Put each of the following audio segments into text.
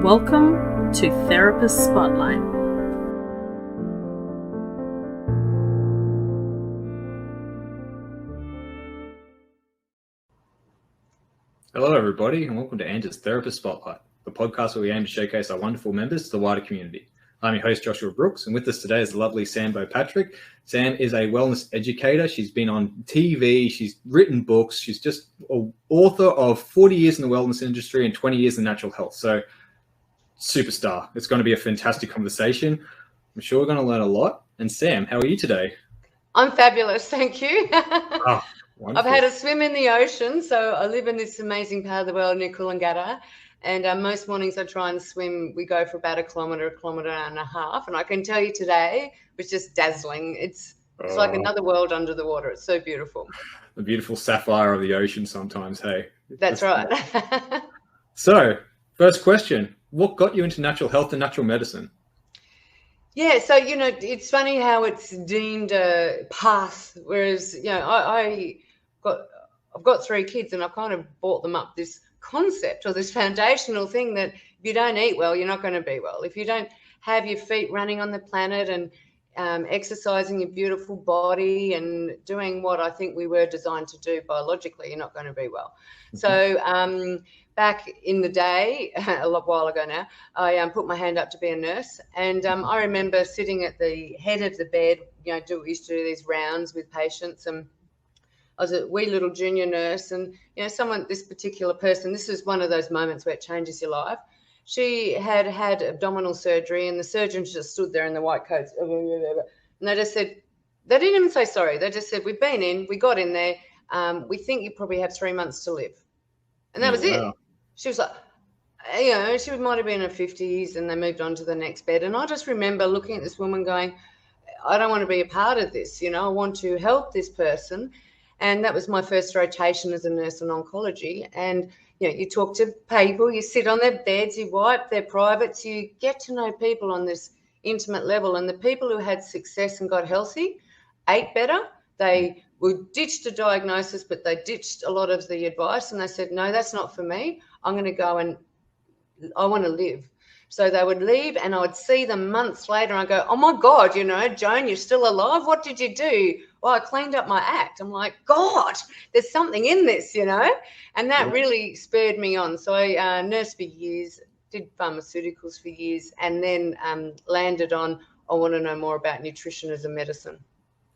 Welcome to Therapist Spotlight. Hello, everybody, and welcome to Angie's Therapist Spotlight, the podcast where we aim to showcase our wonderful members to the wider community. I'm your host, Joshua Brooks, and with us today is the lovely Sam Patrick. Sam is a wellness educator. She's been on TV, she's written books, she's just an author of 40 years in the wellness industry and 20 years in natural health. So, superstar. It's going to be a fantastic conversation. I'm sure we're going to learn a lot. And Sam, how are you today? I'm fabulous, thank you. Wonderful. I've had a swim in the ocean, so I live in this amazing part of the world near Coolangatta, and most mornings I try and swim. We go for about a kilometre and a half, and I can tell you today was just dazzling. It's like another world under the water. It's so beautiful. The beautiful sapphire of the ocean sometimes, hey? That's right. So, first question, what got you into natural health and natural medicine? Yeah, so, it's funny how it's deemed a path, whereas, I've got 3 kids and I've kind of brought them up this concept or this foundational thing that if you don't eat well, you're not going to be well. If you don't have your feet running on the planet and exercising your beautiful body and doing what I think we were designed to do biologically, you're not going to be well. Mm-hmm. So back in the day, a while ago now, I put my hand up to be a nurse, and I remember sitting at the head of the bed, used to do these rounds with patients, and I was a wee little junior nurse, and this particular person, this is one of those moments where it changes your life. She had abdominal surgery, and the surgeons just stood there in the white coats, and they just said, they didn't even say sorry. They just said, we got in there. We think you probably have 3 months to live. And that was it. She was like, she might have been in her 50s, and they moved on to the next bed. And I just remember looking at this woman going, I don't want to be a part of this. I want to help this person. And that was my first rotation as a nurse in oncology. And, you talk to people, you sit on their beds, you wipe their privates, you get to know people on this intimate level. And the people who had success and got healthy ate better. They ditched a diagnosis, but they ditched a lot of the advice. And they said, no, that's not for me. I'm going to go and I want to live. So they would leave, and I would see them months later, and I go, oh my God, Joan, you're still alive. What did you do? Well, I cleaned up my act. I'm like, God, there's something in this, and that really spurred me on. So I nursed for years, did pharmaceuticals for years, and then landed on, I want to know more about nutrition as a medicine.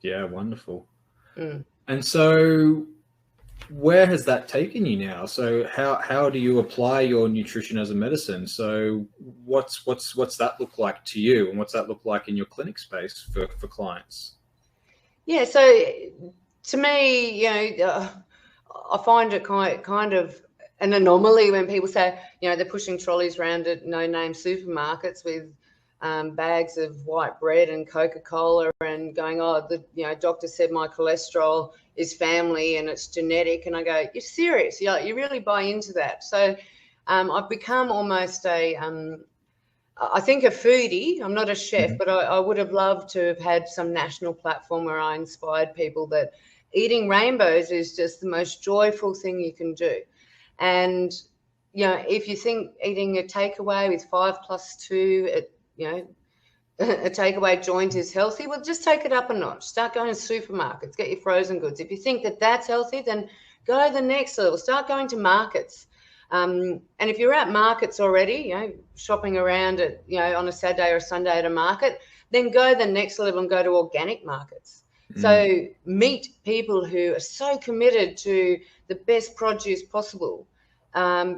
Yeah, wonderful. And so where has that taken you now? So how do you apply your nutrition as a medicine? So what's that look like to you, and what's that look like in your clinic space for clients? Yeah, so to me, I find it kind of an anomaly when people say, they're pushing trolleys around at no-name supermarkets with bags of white bread and Coca-Cola and going, the doctor said my cholesterol is family and it's genetic. And I go, you're serious? You really buy into that? So I've become almost I think a foodie. I'm not a chef, but I would have loved to have had some national platform where I inspired people that eating rainbows is just the most joyful thing you can do. And, if you think eating a takeaway with 5+2, a takeaway joint is healthy, well, just take it up a notch. Start going to supermarkets, get your frozen goods. If you think that that's healthy, then go the next level. Start going to markets. And if you're at markets already, shopping around at, on a Saturday or a Sunday at a market, then go the next level and go to organic markets. So meet people who are so committed to the best produce possible,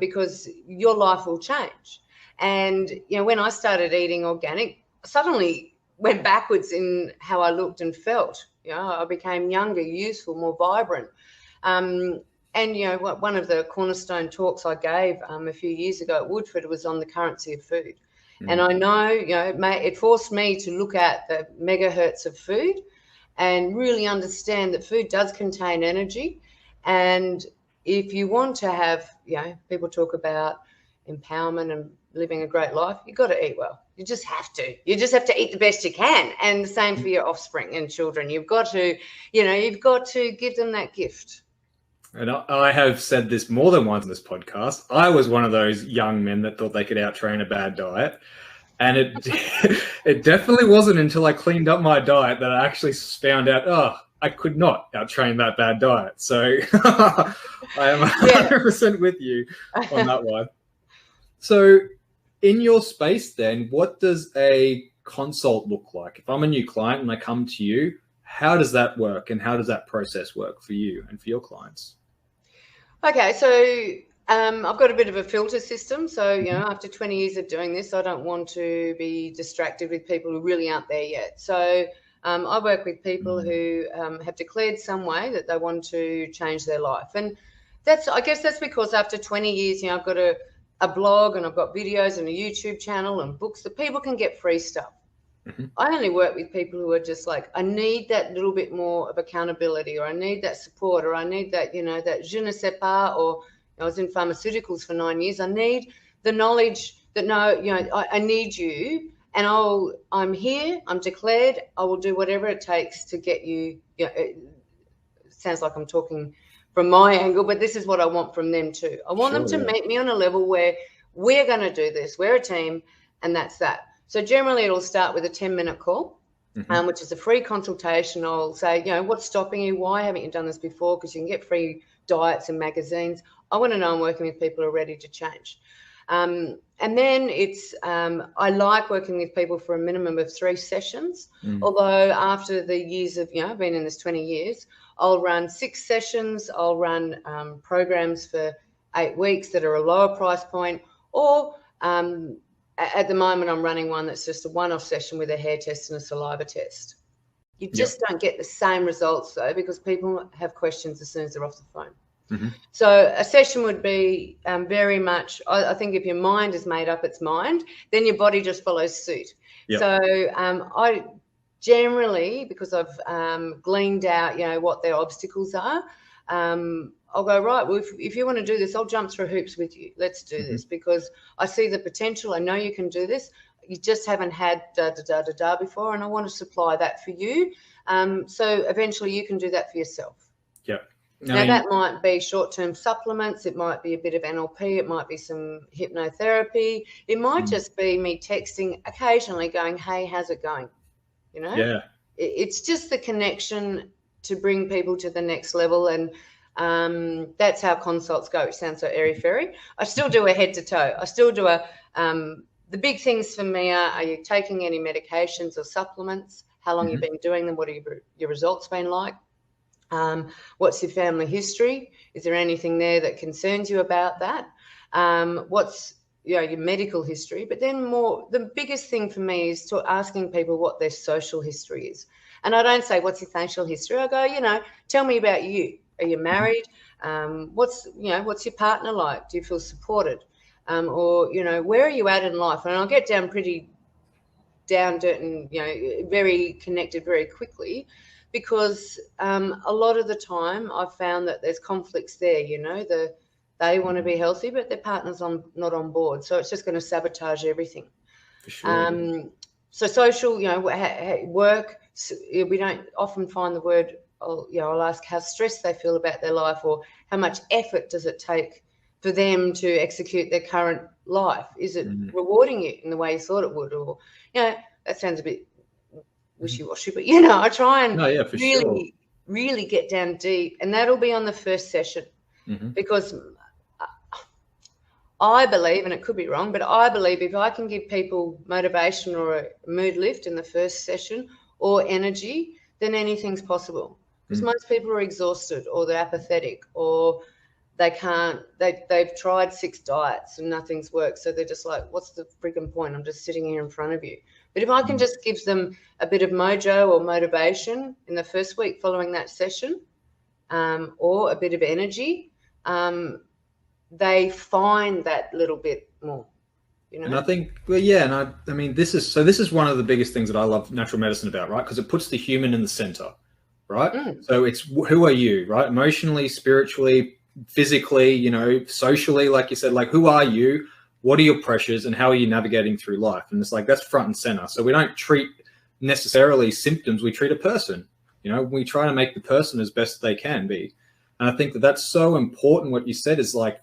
because your life will change. And, when I started eating organic, I suddenly went backwards in how I looked and felt. I became younger, youthful, more vibrant. And, one of the cornerstone talks I gave a few years ago at Woodford was on the currency of food. And I know, it forced me to look at the megahertz of food and really understand that food does contain energy. And if you want to have, people talk about empowerment and living a great life, you've got to eat well. You just have to. You just have to eat the best you can. And the same for your offspring and children. You've got to give them that gift. And I have said this more than once on this podcast. I was one of those young men that thought they could out-train a bad diet. And it definitely wasn't until I cleaned up my diet that I actually found out, oh, I could not out-train that bad diet. So I am 100% with you on that one. So in your space then, what does a consult look like? If I'm a new client and I come to you, how does that work and how does that process work for you and for your clients? Okay, so I've got a bit of a filter system. So, after 20 years of doing this, I don't want to be distracted with people who really aren't there yet. So I work with people who have declared some way that they want to change their life. And I guess that's because after 20 years, I've got a blog and I've got videos and a YouTube channel and books that people can get free stuff. I only work with people who are just like, I need that little bit more of accountability, or I need that support, or I need that, that je ne sais pas, or I was in pharmaceuticals for 9 years. I need the knowledge that I need you, and I'm here, I'm declared, I will do whatever it takes to get you. It sounds like I'm talking from my angle, but this is what I want from them too. I want them to meet me on a level where we're going to do this. We're a team, and that's that. So generally it'll start with a 10-minute call, which is a free consultation. I'll say, what's stopping you? Why haven't you done this before? Because you can get free diets and magazines. I want to know I'm working with people who are ready to change. And then it's, I like working with people for a minimum of 3 sessions. Although after the years of, I've been in this 20 years, I'll run 6 sessions. I'll run programs for 8 weeks that are a lower price point, or at the moment, I'm running one that's just a one-off session with a hair test and a saliva test. You just don't get the same results, though, because people have questions as soon as they're off the phone. So a session would be very much, I think if your mind is made up its mind, then your body just follows suit. So I generally, because I've gleaned out, what their obstacles are, I'll go, right, well, if you want to do this, I'll jump through hoops with you. Let's do this, because I see the potential. I know you can do this. You just haven't had da before, and I want to supply that for you. So eventually you can do that for yourself. Now, that might be short-term supplements. It might be a bit of NLP. It might be some hypnotherapy. It might just be me texting occasionally going, hey, how's it going? It's just the connection to bring people to the next level. And that's how consults go. It sounds so airy-fairy. I still do a head-to-toe. I still do the big things for me are you taking any medications or supplements? How long you've been doing them? What are your results been like? What's your family history? Is there anything there that concerns you about that? What's your medical history? But then the biggest thing for me is asking people what their social history is. And I don't say, what's your facial history? I go, tell me about you. Are you married? What's your partner like? Do you feel supported? Or where are you at in life? And I'll get down pretty down dirt and very connected very quickly, because a lot of the time I've found that there's conflicts there. They want to be healthy, but their partner's not on board, so it's just going to sabotage everything. For sure. So social, work. We don't often find the word. I'll ask how stressed they feel about their life, or how much effort does it take for them to execute their current life? Is it rewarding you in the way you thought it would? Or, that sounds a bit wishy-washy, but, I try and really get down deep, and that'll be on the first session, because I believe, and it could be wrong, but I believe if I can give people motivation or a mood lift in the first session, or energy, then anything's possible. Because most people are exhausted, or they're apathetic, or they've tried 6 diets and nothing's worked. So they're just like, what's the freaking point? I'm just sitting here in front of you. But if I can just give them a bit of mojo or motivation in the first week following that session, or a bit of energy, they find that little bit more. And I think, I mean, this is one of the biggest things that I love natural medicine about, right? Because it puts the human in the center, right? So it's, who are you, right? Emotionally, spiritually, physically, socially, like you said, like, who are you? What are your pressures, and how are you navigating through life? And it's like, that's front and center. So we don't treat necessarily symptoms. We treat a person, we try to make the person as best they can be. And I think that that's so important. What you said is like,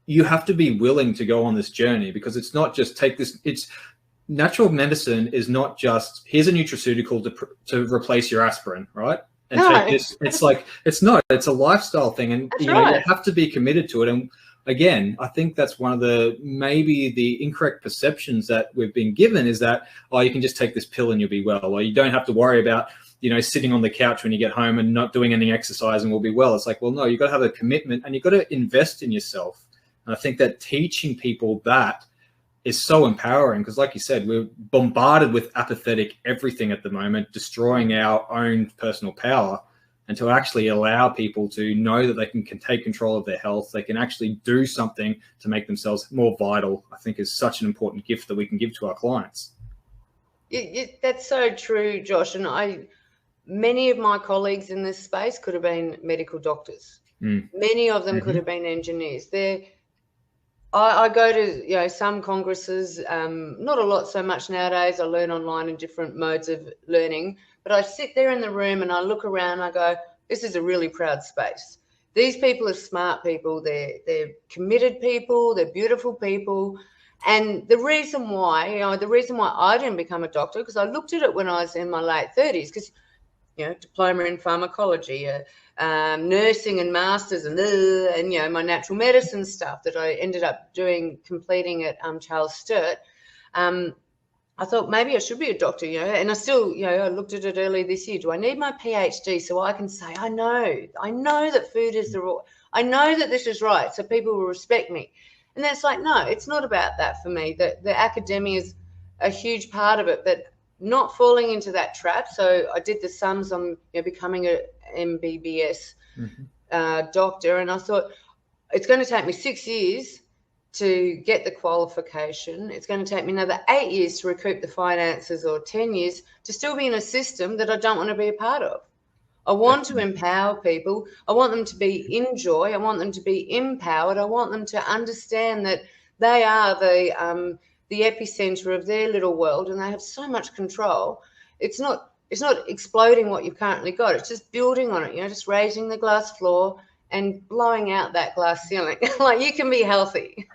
you have to be willing to go on this journey, because it's not just take this. It's natural medicine is not just here's a nutraceutical to replace your aspirin, right? And No. take this. It's like, it's not. It's a lifestyle thing, and That's you know, right. you have to be committed to it. And again, I think that's one of the maybe the incorrect perceptions that we've been given, is that, oh, you can just take this pill and you'll be well, or you don't have to worry about, you know, sitting on the couch when you get home and not doing any exercise and we'll be well. It's like, well, no, you've got to have a commitment and you've got to invest in yourself. And I think that teaching people that is so empowering, because like you said, we're bombarded with apathetic everything at the moment, destroying our own personal power. And to actually allow people to know that they can take control of their health, they can actually do something to make themselves more vital, I think is such an important gift that we can give to our clients. That's so true, Josh. And many of my colleagues in this space could have been medical doctors. Many of them could have been engineers. I go to, you know, some congresses, not a lot so much nowadays. I learn online in different modes of learning, but I sit there in the room and I look around and I go, this is a really proud space. These people are smart people. They're committed people. They're beautiful people. And the reason why, you know, I didn't become a doctor, because I looked at it when I was in my late 30s, because, you know, diploma in pharmacology, nursing and masters, and you know, my natural medicine stuff that I ended up completing at Charles Sturt. I thought maybe I should be a doctor, you know, and I still, you know, I looked at it earlier this year. Do I need my PhD so I can say, I know that food is I know that this is right, so people will respect me. And that's like, no, it's not about that for me. The academia is a huge part of it, but not falling into that trap. So I did the sums on, you know, becoming a MBBS doctor, and I thought it's going to take me 6 years to get the qualification. It's going to take me another 8 years to recoup the finances, or 10 years to still be in a system that I don't want to be a part of. I want to empower people. I want them to be in joy. I want them to be empowered. I want them to understand that they are the epicenter of their little world, and they have so much control. It's not exploding what you've currently got. It's just building on it, you know, just raising the glass floor and blowing out that glass ceiling. Like, you can be healthy.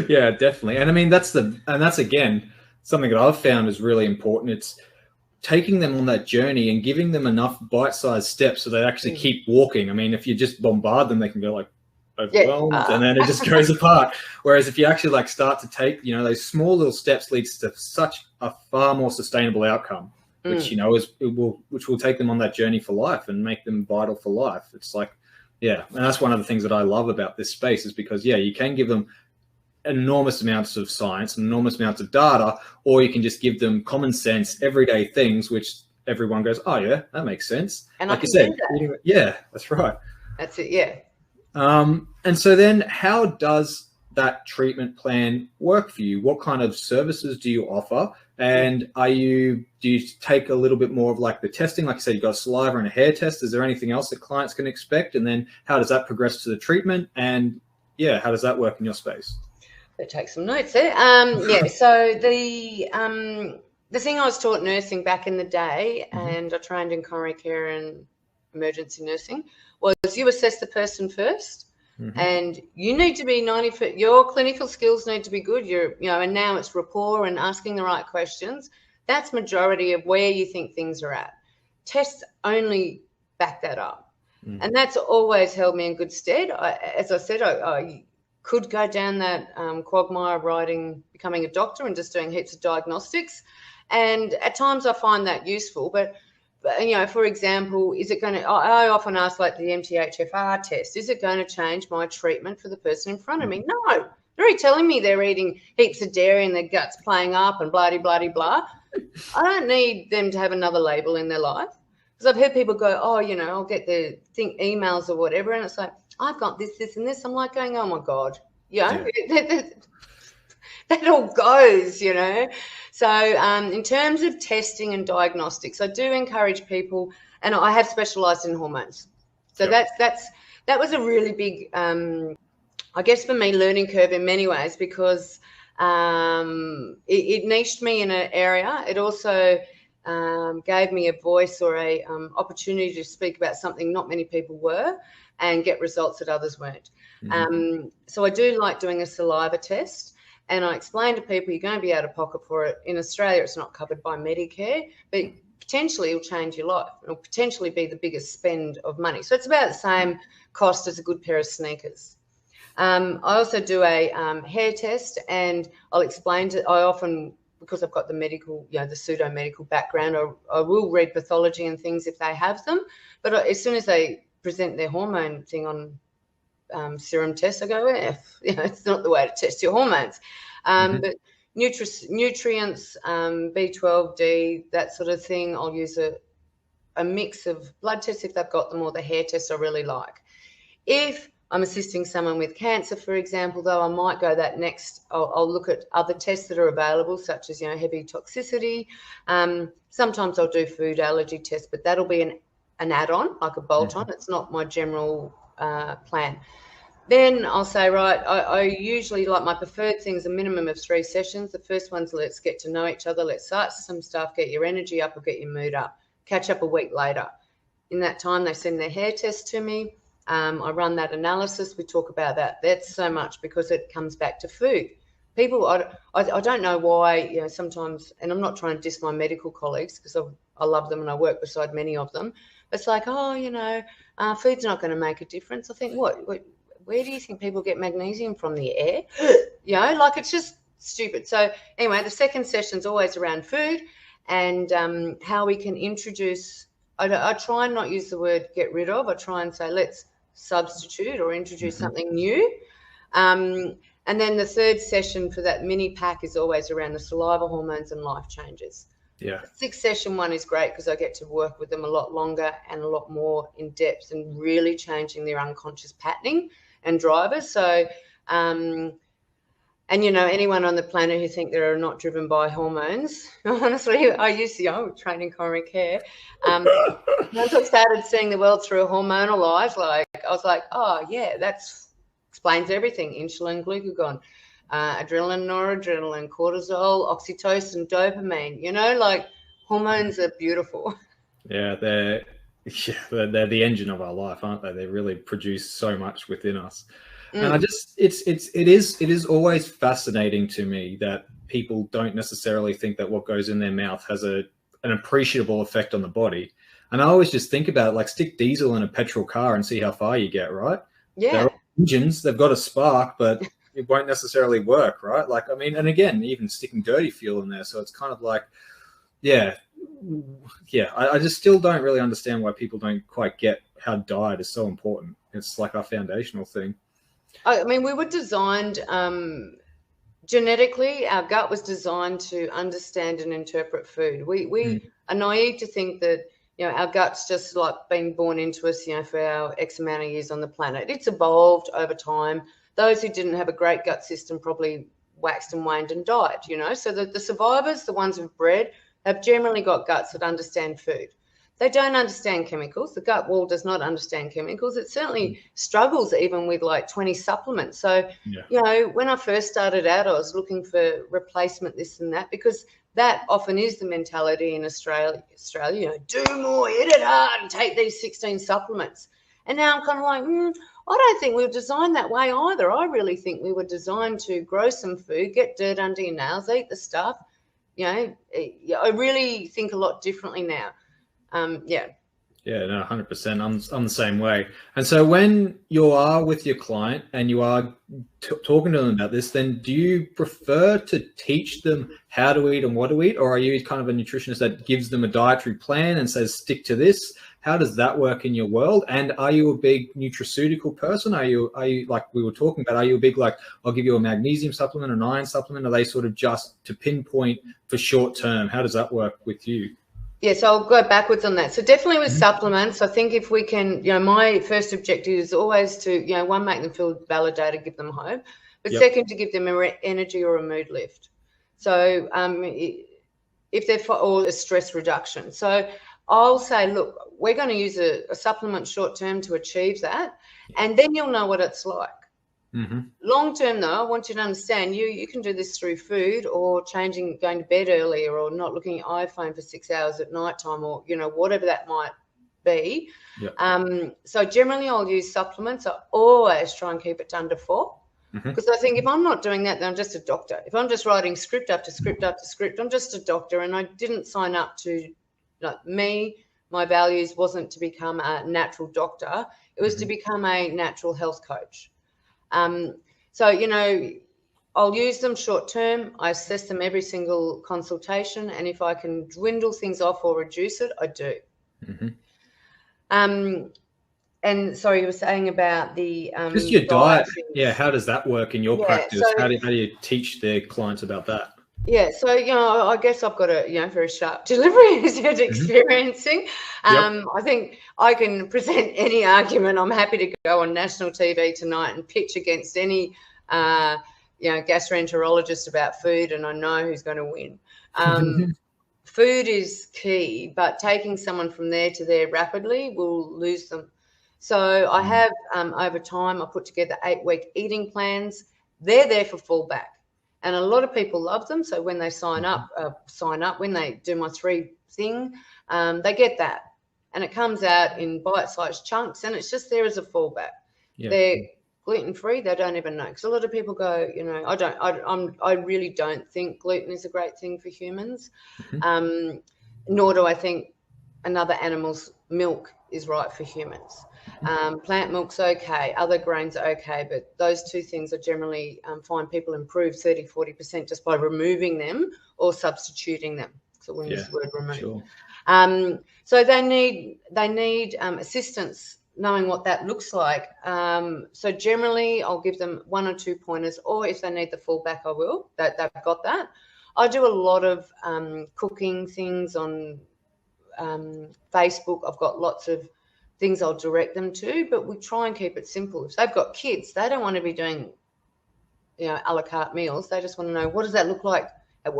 Yeah, definitely. And I mean, that's again something that I've found is really important. It's taking them on that journey and giving them enough bite-sized steps so they actually keep walking. I mean, if you just bombard them, they can go like overwhelmed, and then it just goes apart. Whereas if you actually like start to take, you know, those small little steps, leads to such a far more sustainable outcome, which, you know, which will take them on that journey for life and make them vital for life. It's like, yeah. And that's one of the things that I love about this space, is because, yeah, you can give them enormous amounts of science, enormous amounts of data, or you can just give them common sense, everyday things, which everyone goes, oh yeah, that makes sense. And like you said, yeah, that's right. That's it. Yeah. And so then how does that treatment plan work for you? What kind of services do you offer? And do you take a little bit more of like the testing? Like you said, you've got a saliva and a hair test. Is there anything else that clients can expect? And then how does that progress to the treatment? And yeah, how does that work in your space? Better take some notes there. Yeah, so the thing I was taught nursing back in the day, and I trained in coronary care and emergency nursing, was you assess the person first. And you need to be 90%. Your clinical skills need to be good. And now it's rapport and asking the right questions. That's majority of where you think things are at. Tests only back that up, and that's always held me in good stead. As I said, I could go down that quagmire of becoming a doctor and just doing heaps of diagnostics, and at times I find that useful. But you know, for example, is it going to, I often ask, like the MTHFR test, is it going to change my treatment for the person in front of me? No. They're already telling me they're eating heaps of dairy and their gut's playing up and blah. I don't need them to have another label in their life. Because I've heard people go, oh, you know, I'll get the emails or whatever, and it's like, I've got this, and this. I'm like going, oh my God, that all goes, you know. So in terms of testing and diagnostics, I do encourage people, and I have specialised in hormones. So that was a really big, I guess for me, learning curve in many ways, because it niched me in an area. It also gave me a voice or a opportunity to speak about something not many people were and get results that others weren't. So I do like doing a saliva test, and I explain to people you're going to be out of pocket for it. In Australia, it's not covered by Medicare, but potentially it'll change your life. It'll potentially be the biggest spend of money. So it's about the same cost as a good pair of sneakers. I also do a hair test, and I'll explain I often, because I've got the medical, the pseudo-medical background, I will read pathology and things if they have them. But as soon as they present their hormone thing on serum tests, I go, it's not the way to test your hormones. But nutrients, B12, D, that sort of thing, I'll use a mix of blood tests if they've got them, or the hair test I really like. If I'm assisting someone with cancer, for example, though, I might go that next. I'll look at other tests that are available, such as, heavy toxicity. Sometimes I'll do food allergy tests, but that'll be an add-on, like a bolt-on. It's not my general plan. Then I'll say, right, I usually, like, my preferred things, a minimum of 3 sessions. The first one's let's get to know each other. Let's start some stuff, get your energy up or get your mood up. Catch up a week later. In that time, they send their hair test to me. I run that analysis. We talk about that. That's so much because it comes back to food. People, I don't know why, sometimes, and I'm not trying to diss my medical colleagues because I love them and I work beside many of them. It's like, food's not going to make a difference. I think, where do you think people get magnesium from? The air? It's just stupid. So anyway, the second session's always around food and how we can introduce. I try and not use the word get rid of. I try and say let's substitute or introduce something new. And then the third session for that mini pack is always around the saliva hormones and life changes. Yeah. The 6th session one is great because I get to work with them a lot longer and a lot more in depth and really changing their unconscious patterning and drivers. So, anyone on the planet who think they're not driven by hormones, honestly, I used to, train in coronary care. Once I started seeing the world through a hormonal eyes, I was like, oh yeah, that explains everything. Insulin, glucagon, adrenaline, noradrenaline, cortisol, oxytocin, dopamine, hormones are beautiful. Yeah, they're the engine of our life, aren't they? They really produce so much within us. And it is always fascinating to me that people don't necessarily think that what goes in their mouth has an appreciable effect on the body. And I always just think about it, like, stick diesel in a petrol car and see how far you get, right? Yeah. They're all engines, they've got a spark, but it won't necessarily work, right? And again, even sticking dirty fuel in there. So it's kind of like, I just still don't really understand why people don't quite get how diet is so important. It's like our foundational thing. We were designed genetically. Our gut was designed to understand and interpret food. We are naive to think that our gut's just like being born into us, for our X amount of years on the planet. It's evolved over time. Those who didn't have a great gut system probably waxed and waned and died. So the survivors, the ones who've bred, have generally got guts that understand food. They don't understand chemicals. The gut wall does not understand chemicals. It certainly struggles even with like 20 supplements. So, when I first started out, I was looking for replacement, this and that, because that often is the mentality in Australia, do more, hit it hard and take these 16 supplements. And now I'm kind of like, I don't think we were designed that way either. I really think we were designed to grow some food, get dirt under your nails, eat the stuff. I really think a lot differently now. Yeah, no, 100%. I'm the same way. And so when you are with your client and you are talking to them about this, then do you prefer to teach them how to eat and what to eat, or are you kind of a nutritionist that gives them a dietary plan and says stick to this? How does that work in your world? And are you a big nutraceutical person? Are you like we were talking about, are you a big, like, I'll give you a magnesium supplement, an iron supplement? Are they sort of just to pinpoint for short term? How does that work with you? Yes, I'll go backwards on that. So definitely with supplements, I think if we can, my first objective is always to, one, make them feel validated, give them hope, but second, to give them energy or a mood lift. So if they're or a stress reduction. So I'll say, look, we're going to use a supplement short term to achieve that, and then you'll know what it's like. Mm-hmm. Long term, though, I want you to understand you can do this through food or going to bed earlier or not looking at iPhone for 6 hours at night time or, whatever that might be. Yeah. So generally I'll use supplements. I always try and keep it to under 4 because I think if I'm not doing that, then I'm just a doctor. If I'm just writing script after script after script, I'm just a doctor, and I didn't sign up to my values wasn't to become a natural doctor. It was to become a natural health coach. So, I'll use them short term. I assess them every single consultation. And if I can dwindle things off or reduce it, I do. And sorry, you were saying about the just your diet. things. Yeah, how does that work in your practice? So, how do you teach their clients about that? Yeah, so I guess I've got a very sharp delivery as you're experiencing. I think I can present any argument. I'm happy to go on national TV tonight and pitch against any gastroenterologist about food, and I know who's going to win. Food is key, but taking someone from there to there rapidly will lose them. So I have over time I put together 8-week eating plans. They're there for fallback. And a lot of people love them. So when they sign up, when they do my 3 thing, they get that. And it comes out in bite-sized chunks, and it's just there as a fallback. Yeah. They're gluten-free. They don't even know. Because a lot of people go, I really don't think gluten is a great thing for humans. Nor do I think another animal's milk is right for humans. Plant milk's okay, other grains are okay, but those 2 things I generally find people improve 30-40% just by removing them or substituting them. So we'll use the word remove. Sure. So they need assistance knowing what that looks like. So generally I'll give them 1 or 2 pointers, or if they need the fallback, I will. They've got that. I do a lot of cooking things on Facebook. I've got lots of things I'll direct them to, but we try and keep it simple. If they've got kids, they don't want to be doing, a la carte meals. They just want to know, what does that look like?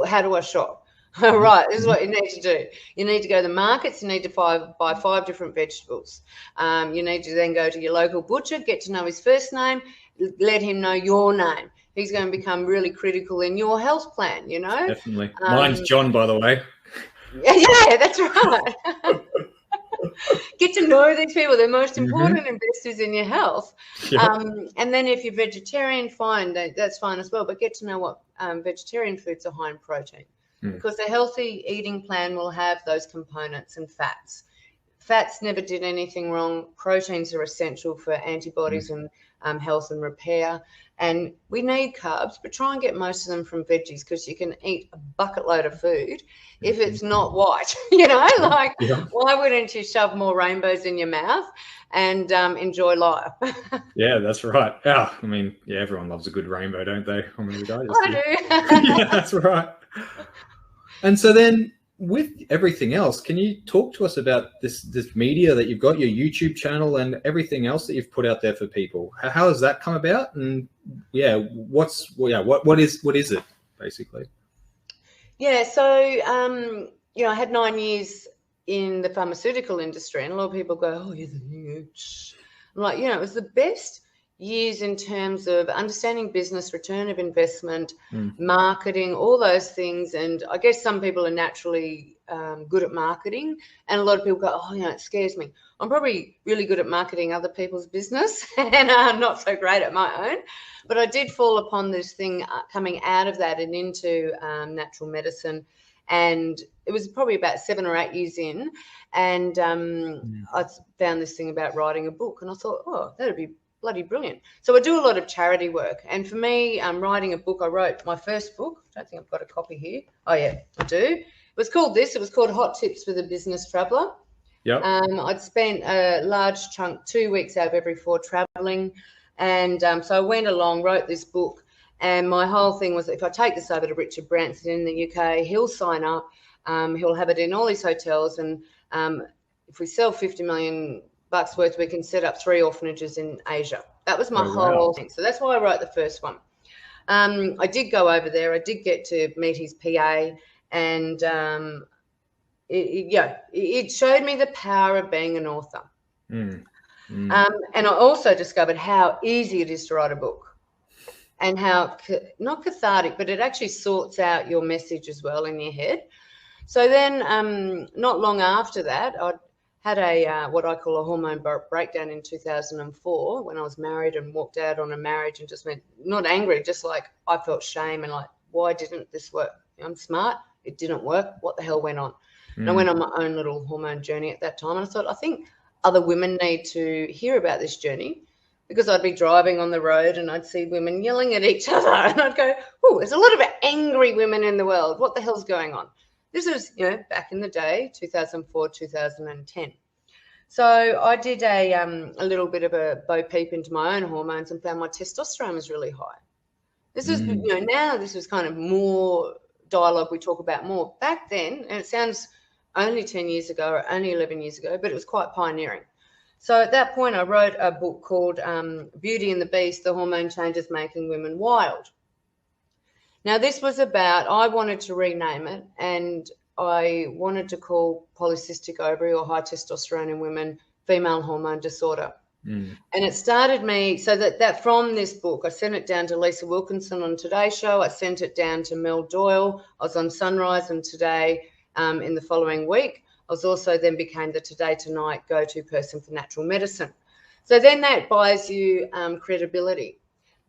How do I shop? Right, this is what you need to do. You need to go to the markets. You need to buy 5 different vegetables. You need to then go to your local butcher, get to know his first name, let him know your name. He's going to become really critical in your health plan, Definitely. Mine's John, by the way. Yeah, that's right. Get to know these people. They're most important investors in your health. And then if you're vegetarian, fine, that's fine as well. But get to know what vegetarian foods are high in protein. Because a healthy eating plan will have those components and fats. Fats never did anything wrong. Proteins are essential for antibodies and health and repair. And we need carbs, but try and get most of them from veggies, because you can eat a bucket load of food if it's not white. Why wouldn't you shove more rainbows in your mouth and enjoy life? Yeah, that's right. Yeah, I mean, everyone loves a good rainbow, don't they? I do. Yeah, that's right. And so then, with everything else, can you talk to us about this media that you've got, your YouTube channel and everything else that you've put out there for people? How has that come about? And what is it basically? Yeah, so I had 9 years in the pharmaceutical industry, and a lot of people go, "Oh, you're the huge." I'm like, it was the best years in terms of understanding business, return of investment, marketing, all those things. And I guess some people are naturally good at marketing, and a lot of people go, "Oh, it scares me." I'm probably really good at marketing other people's business and not so great at my own. But I did fall upon this thing coming out of that and into natural medicine. And it was probably about 7 or 8 years in, and I found this thing about writing a book, and I thought, oh, that'd be bloody brilliant. So I do a lot of charity work, and for me, writing a book, I wrote my first book. I don't think I've got a copy here. Oh yeah, I do. It was called Hot Tips for the Business Traveller. Yeah. I'd spent a large chunk, 2 weeks out of every 4 traveling, and so I went along, wrote this book, and my whole thing was, if I take this over to Richard Branson in the UK, he'll sign up, he'll have it in all his hotels, and if we sell 50 million bucks worth, we can set up 3 orphanages in Asia. That was my whole thing. So that's why I wrote the first one. I did go over there. I did get to meet his PA, and it showed me the power of being an author. And I also discovered how easy it is to write a book. and how not cathartic, but it actually sorts out your message as well in your head. So then, not long after that, I had a what I call a hormone breakdown in 2004 when I was married and walked out on a marriage and just went, not angry, just like I felt shame and like, why didn't this work? I'm smart. It didn't work. What the hell went on? And I went on my own little hormone journey at that time. And I thought, I think other women need to hear about this journey, because I'd be driving on the road and I'd see women yelling at each other. And I'd go, oh, there's a lot of angry women in the world. What the hell's going on? This was, back in the day, 2004, 2010. So I did a little bit of a bo peep into my own hormones and found my testosterone was really high. This is, now this was kind of more dialogue we talk about more. Back then, and it sounds only 10 years ago or only 11 years ago, but it was quite pioneering. So at that point, I wrote a book called Beauty and the Beast, The Hormone Changes Making Women Wild. Now, this was about, I wanted to rename it, and I wanted to call polycystic ovary or high testosterone in women female hormone disorder. And it started me, so that from this book, I sent it down to Lisa Wilkinson on Today Show. I sent it down to Mel Doyle. I was on Sunrise and Today in the following week. I was also then became the Today Tonight go-to person for natural medicine. So then that buys you credibility.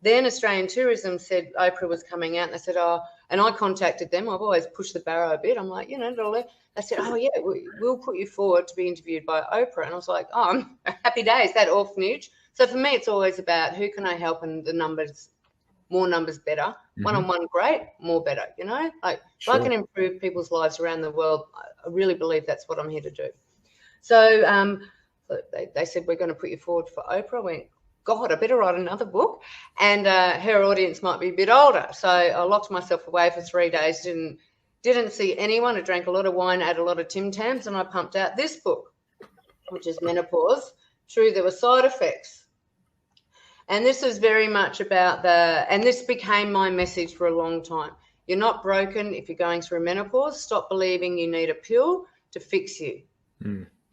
Then Australian Tourism said Oprah was coming out, and they said, oh, and I contacted them. I've always pushed the barrow a bit. I'm like, they said, oh, yeah, we'll put you forward to be interviewed by Oprah. And I was like, oh, happy days, that orphanage. So for me, it's always about who can I help, and the numbers, more numbers better. One-on-one, great, more better, Like Sure. if I can improve people's lives around the world, I really believe that's what I'm here to do. So they said, we're going to put you forward for Oprah. I went, God, I better write another book. And her audience might be a bit older. So I locked myself away for 3 days, didn't see anyone. I drank a lot of wine, ate a lot of Tim Tams, and I pumped out this book, which is Menopause. True, there were side effects. And this is very much about and this became my message for a long time. You're not broken if you're going through menopause. Stop believing you need a pill to fix you.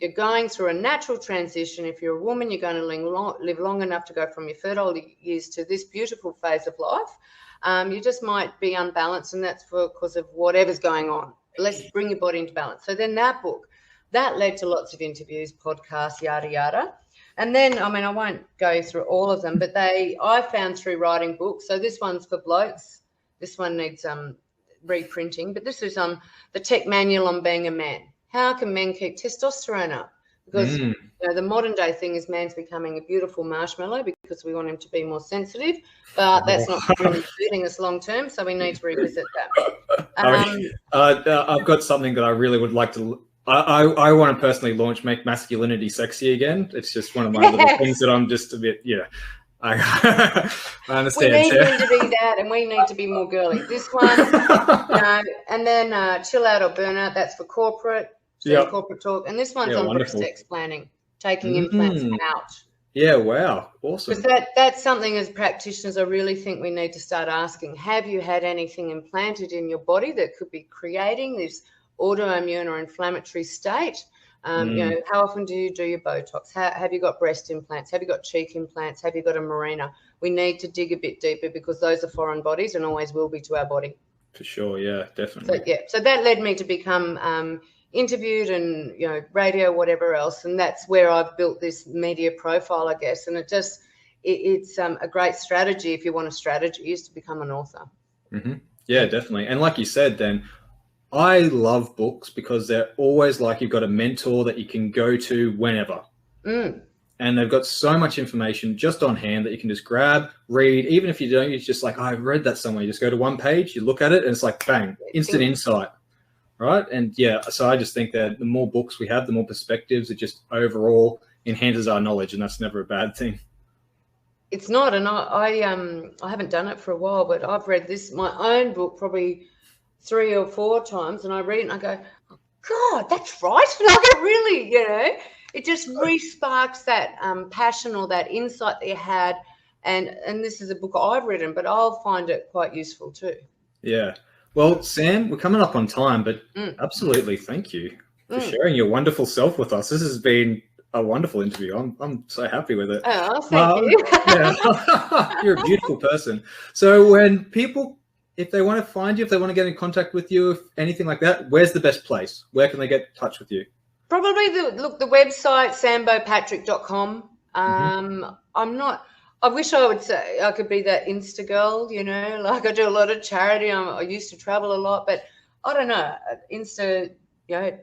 You're going through a natural transition. If you're a woman, you're going to live long enough to go from your fertile years to this beautiful phase of life. You just might be unbalanced, and that's because of whatever's going on. Let's bring your body into balance. So then that book, that led to lots of interviews, podcasts, yada, yada. And then, I won't go through all of them, but I found through writing books. So this one's for blokes. This one needs reprinting, but this is the tech manual on being a man. How can men keep testosterone up? Because the modern day thing is man's becoming a beautiful marshmallow because we want him to be more sensitive, but that's not really suiting us long term, so we need to revisit that. I've got something that I really would like to. I want to personally launch Make Masculinity Sexy Again. It's just one of my little things that I'm just a bit, I understand. We need to be that, and we need to be more girly. This one, and then Chill Out or Burn Out, that's for corporate. Corporate talk, and this one's on breast explanting, taking implants out. Yeah, wow, awesome. Because that's something as practitioners I really think we need to start asking. Have you had anything implanted in your body that could be creating this autoimmune or inflammatory state? How often do you do your Botox? Have you got breast implants? Have you got cheek implants? Have you got a Mirena? We need to dig a bit deeper because those are foreign bodies and always will be to our body. For sure, yeah, definitely. So that led me to become interviewed and radio, whatever else, and that's where I've built this media profile, I guess. And it's a great strategy if you want a strategy is to become an author. Yeah, definitely. And like you said, then I love books because they're always like you've got a mentor that you can go to whenever. And they've got so much information just on hand that you can just grab, read. Even if you don't, it's just like, I've read that somewhere. You just go to one page, you look at it, and it's like, bang, instant insight. Right. And so I just think that the more books we have, the more perspectives, it just overall enhances our knowledge. And that's never a bad thing. It's not. And I haven't done it for a while, but I've read my own book, probably 3 or 4 times. And I read it and I go, oh, God, that's right. Like it really, it just re-sparks that passion or that insight that you had. And this is a book I've written, but I'll find it quite useful too. Yeah. Well, Sam, we're coming up on time, but absolutely thank you for sharing your wonderful self with us. This has been a wonderful interview. I'm so happy with it. Oh, thank you. Yeah. You're a beautiful person. So when people, if they want to find you, if they want to get in contact with you, if anything like that, where's the best place? Where can they get in touch with you? Probably the website, sambopatrick.com. I wish I would say I could be that Insta girl, like I do a lot of charity. I used to travel a lot, but I don't know. Insta, I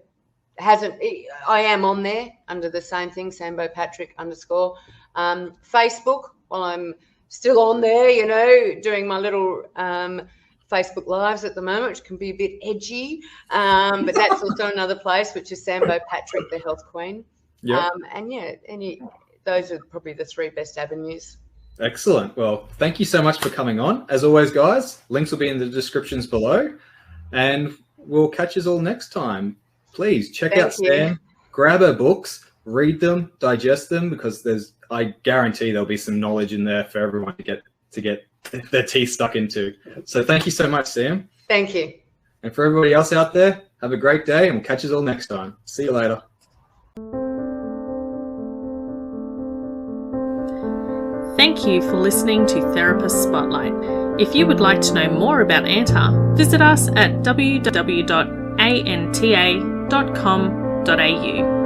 am on there under the same thing, Sambo Patrick _. Facebook, well, I'm still on there, doing my little Facebook Lives at the moment, which can be a bit edgy, but that's also another place, which is Sambo Patrick, the Health Queen. Yep. Those are probably the three best avenues. Excellent. Well, thank you so much for coming on. As always, guys, links will be in the descriptions below, and we'll catch you all next time. Please check out Sam, grab her books, read them, digest them, because I guarantee there'll be some knowledge in there for everyone to get their teeth stuck into. So thank you so much, Sam. Thank you. And for everybody else out there, have a great day, and we'll catch you all next time. See you later. Thank you for listening to Therapist Spotlight. If you would like to know more about ANTA, visit us at www.anta.com.au.